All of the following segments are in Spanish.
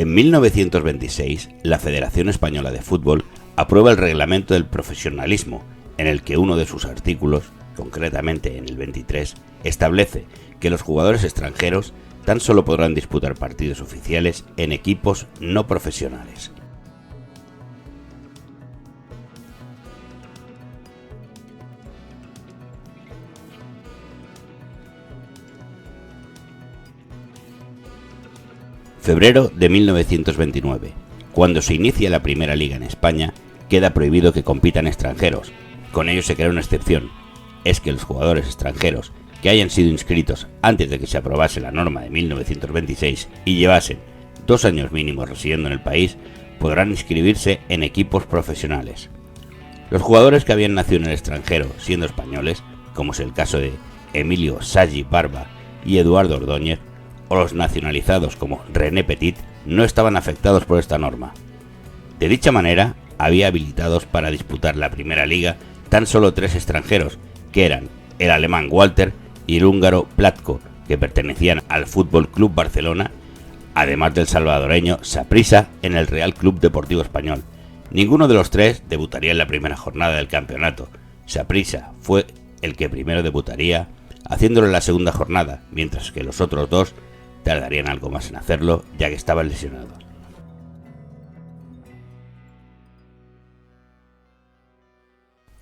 En 1926, la Federación Española de Fútbol aprueba el Reglamento del Profesionalismo, en el que uno de sus artículos, concretamente en el 23, establece que los jugadores extranjeros tan solo podrán disputar partidos oficiales en equipos no profesionales. Febrero de 1929. Cuando se inicia la primera liga en España, queda prohibido que compitan extranjeros. Con ello se crea una excepción. Es que los jugadores extranjeros que hayan sido inscritos antes de que se aprobase la norma de 1926 y llevasen 2 años mínimos residiendo en el país, podrán inscribirse en equipos profesionales. Los jugadores que habían nacido en el extranjero siendo españoles, como es el caso de Emilio Saggi Barba y Eduardo Ordóñez, o los nacionalizados como René Petit, no estaban afectados por esta norma. De dicha manera, había habilitados para disputar la primera liga tan solo 3 extranjeros, que eran el alemán Walter y el húngaro Platko, que pertenecían al Fútbol Club Barcelona, además del salvadoreño Saprissa en el Real Club Deportivo Español. Ninguno de los 3 debutaría en la primera jornada del campeonato. Saprissa fue el que primero debutaría, haciéndolo en la segunda jornada, mientras que los otros 2 tardarían algo más en hacerlo, ya que estaban lesionados.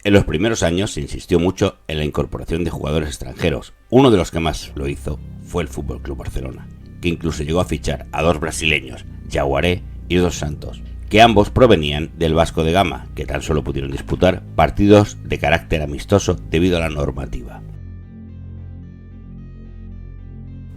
En los primeros años se insistió mucho en la incorporación de jugadores extranjeros. Uno de los que más lo hizo fue el Fútbol Club Barcelona, que incluso llegó a fichar a 2 brasileños, Jaguaré y Dos Santos, que ambos provenían del Vasco de Gama, que tan solo pudieron disputar partidos de carácter amistoso debido a la normativa.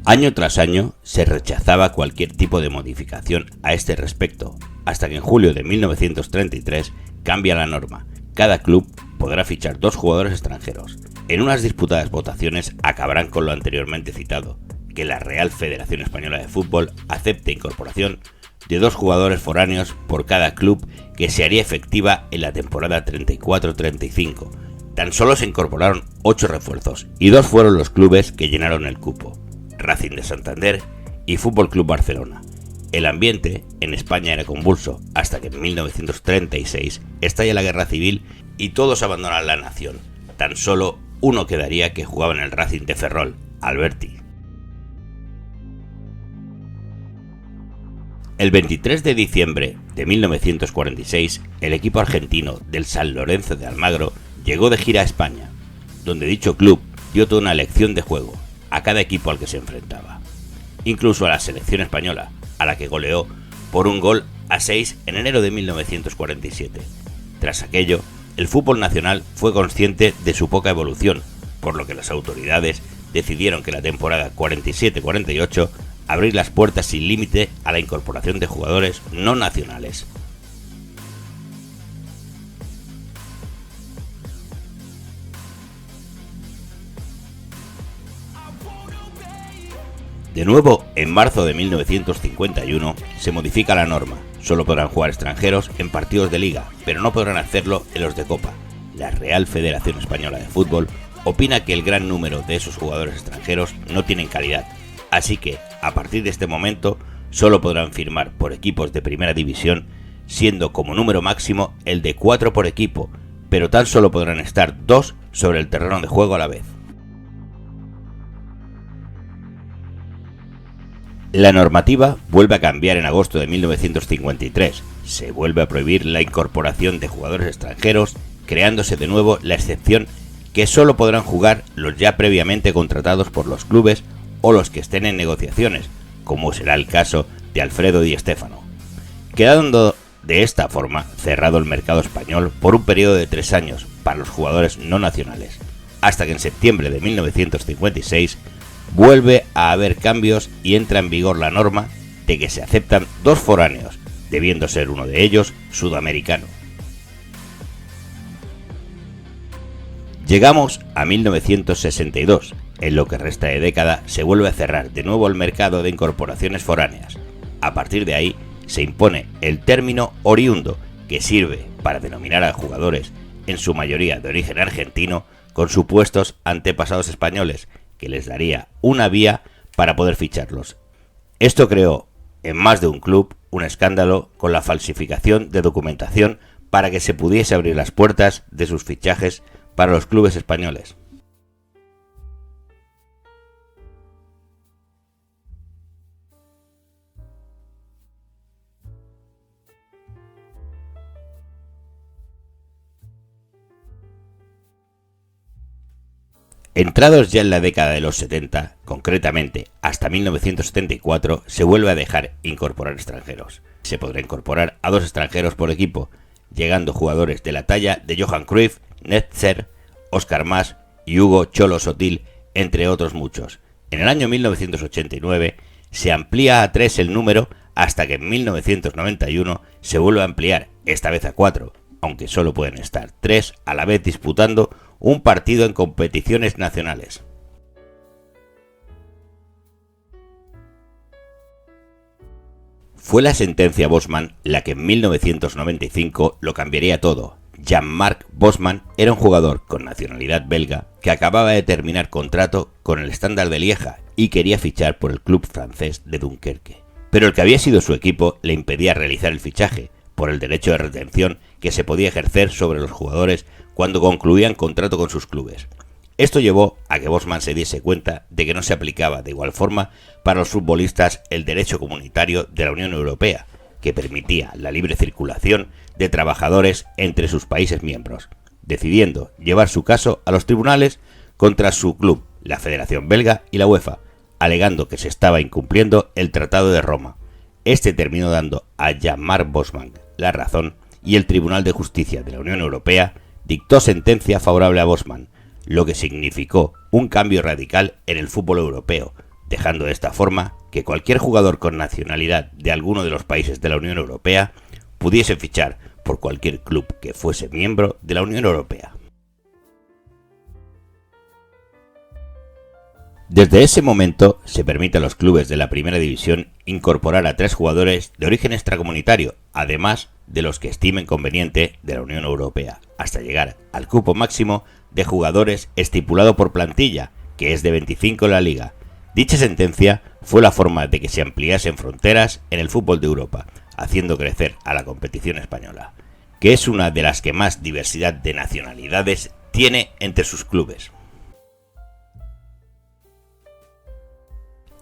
Año tras año se rechazaba cualquier tipo de modificación a este respecto, hasta que en julio de 1933 cambia la norma. Cada club podrá fichar 2 jugadores extranjeros. En unas disputadas votaciones acabarán con lo anteriormente citado, que la Real Federación Española de Fútbol acepte incorporación de 2 jugadores foráneos por cada club, que se haría efectiva en la temporada 34-35. Tan solo se incorporaron 8 refuerzos y 2 fueron los clubes que llenaron el cupo: Racing de Santander y Fútbol Club Barcelona. El ambiente en España era convulso, hasta que en 1936 estalla la Guerra Civil y todos abandonan la nación. Tan solo uno quedaría, que jugaba en el Racing de Ferrol, Alberti. El 23 de diciembre de 1946, el equipo argentino del San Lorenzo de Almagro llegó de gira a España, donde dicho club dio toda una lección de juego a cada equipo al que se enfrentaba, incluso a la selección española, a la que goleó por 1-6 en enero de 1947. Tras aquello, el fútbol nacional fue consciente de su poca evolución, por lo que las autoridades decidieron que la temporada 47-48 abrir las puertas sin límite a la incorporación de jugadores no nacionales. De nuevo, en marzo de 1951 se modifica la norma. Solo podrán jugar extranjeros en partidos de liga, pero no podrán hacerlo en los de Copa. La Real Federación Española de Fútbol opina que el gran número de esos jugadores extranjeros no tienen calidad, así que, a partir de este momento, solo podrán firmar por equipos de primera división, siendo como número máximo el de 4 por equipo, pero tan solo podrán estar 2 sobre el terreno de juego a la vez. La normativa vuelve a cambiar en agosto de 1953. Se vuelve a prohibir la incorporación de jugadores extranjeros, creándose de nuevo la excepción que solo podrán jugar los ya previamente contratados por los clubes o los que estén en negociaciones, como será el caso de Alfredo Di Stéfano, quedando de esta forma cerrado el mercado español por un periodo de 3 años para los jugadores no nacionales, hasta que en septiembre de 1956 vuelve a haber cambios y entra en vigor la norma de que se aceptan 2 foráneos, debiendo ser uno de ellos sudamericano. Llegamos a 1962. En lo que resta de década se vuelve a cerrar de nuevo el mercado de incorporaciones foráneas. A partir de ahí se impone el término oriundo, que sirve para denominar a jugadores, en su mayoría de origen argentino, con supuestos antepasados españoles, que les daría una vía para poder ficharlos. Esto creó en más de un club un escándalo con la falsificación de documentación para que se pudiese abrir las puertas de sus fichajes para los clubes españoles. Entrados ya en la década de los 70, concretamente hasta 1974, se vuelve a dejar incorporar extranjeros. Se podrá incorporar a 2 extranjeros por equipo, llegando jugadores de la talla de Johan Cruyff, Netzer, Óscar Mas y Hugo Cholo Sotil, entre otros muchos. En el año 1989 se amplía a 3 el número hasta que en 1991 se vuelve a ampliar, esta vez a 4, aunque solo pueden estar 3 a la vez disputando un partido en competiciones nacionales. Fue la sentencia Bosman la que en 1995 lo cambiaría todo. Jean-Marc Bosman era un jugador con nacionalidad belga que acababa de terminar contrato con el Standard de Lieja y quería fichar por el club francés de Dunkerque. Pero el que había sido su equipo le impedía realizar el fichaje, por el derecho de retención que se podía ejercer sobre los jugadores cuando concluían contrato con sus clubes. Esto llevó a que Bosman se diese cuenta de que no se aplicaba de igual forma para los futbolistas el derecho comunitario de la Unión Europea, que permitía la libre circulación de trabajadores entre sus países miembros, decidiendo llevar su caso a los tribunales contra su club, la Federación Belga y la UEFA, alegando que se estaba incumpliendo el Tratado de Roma. Este terminó dando a Jean-Marc Bosman la razón y el Tribunal de Justicia de la Unión Europea dictó sentencia favorable a Bosman, lo que significó un cambio radical en el fútbol europeo, dejando de esta forma que cualquier jugador con nacionalidad de alguno de los países de la Unión Europea pudiese fichar por cualquier club que fuese miembro de la Unión Europea. Desde ese momento se permite a los clubes de la primera división incorporar a 3 jugadores de origen extracomunitario, además de los que estimen conveniente de la Unión Europea, hasta llegar al cupo máximo de jugadores estipulado por plantilla, que es de 25 en la liga. Dicha sentencia fue la forma de que se ampliasen fronteras en el fútbol de Europa, haciendo crecer a la competición española, que es una de las que más diversidad de nacionalidades tiene entre sus clubes.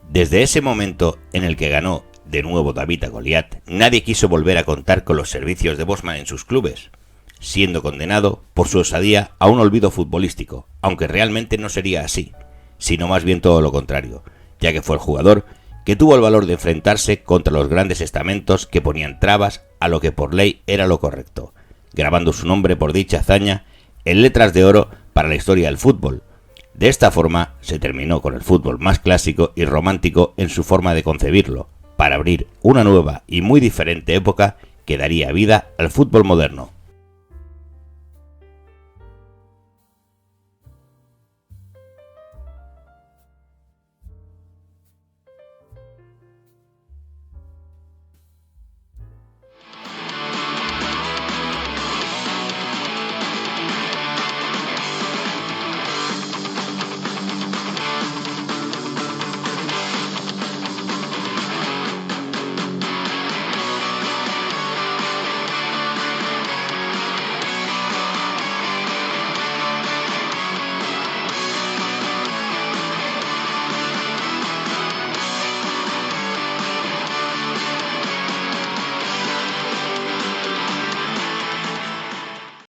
Desde ese momento en el que ganó de nuevo David a Goliat, nadie quiso volver a contar con los servicios de Bosman en sus clubes, siendo condenado por su osadía a un olvido futbolístico, aunque realmente no sería así, sino más bien todo lo contrario, ya que fue el jugador que tuvo el valor de enfrentarse contra los grandes estamentos que ponían trabas a lo que por ley era lo correcto, grabando su nombre por dicha hazaña en letras de oro para la historia del fútbol. De esta forma se terminó con el fútbol más clásico y romántico en su forma de concebirlo, para abrir una nueva y muy diferente época que daría vida al fútbol moderno.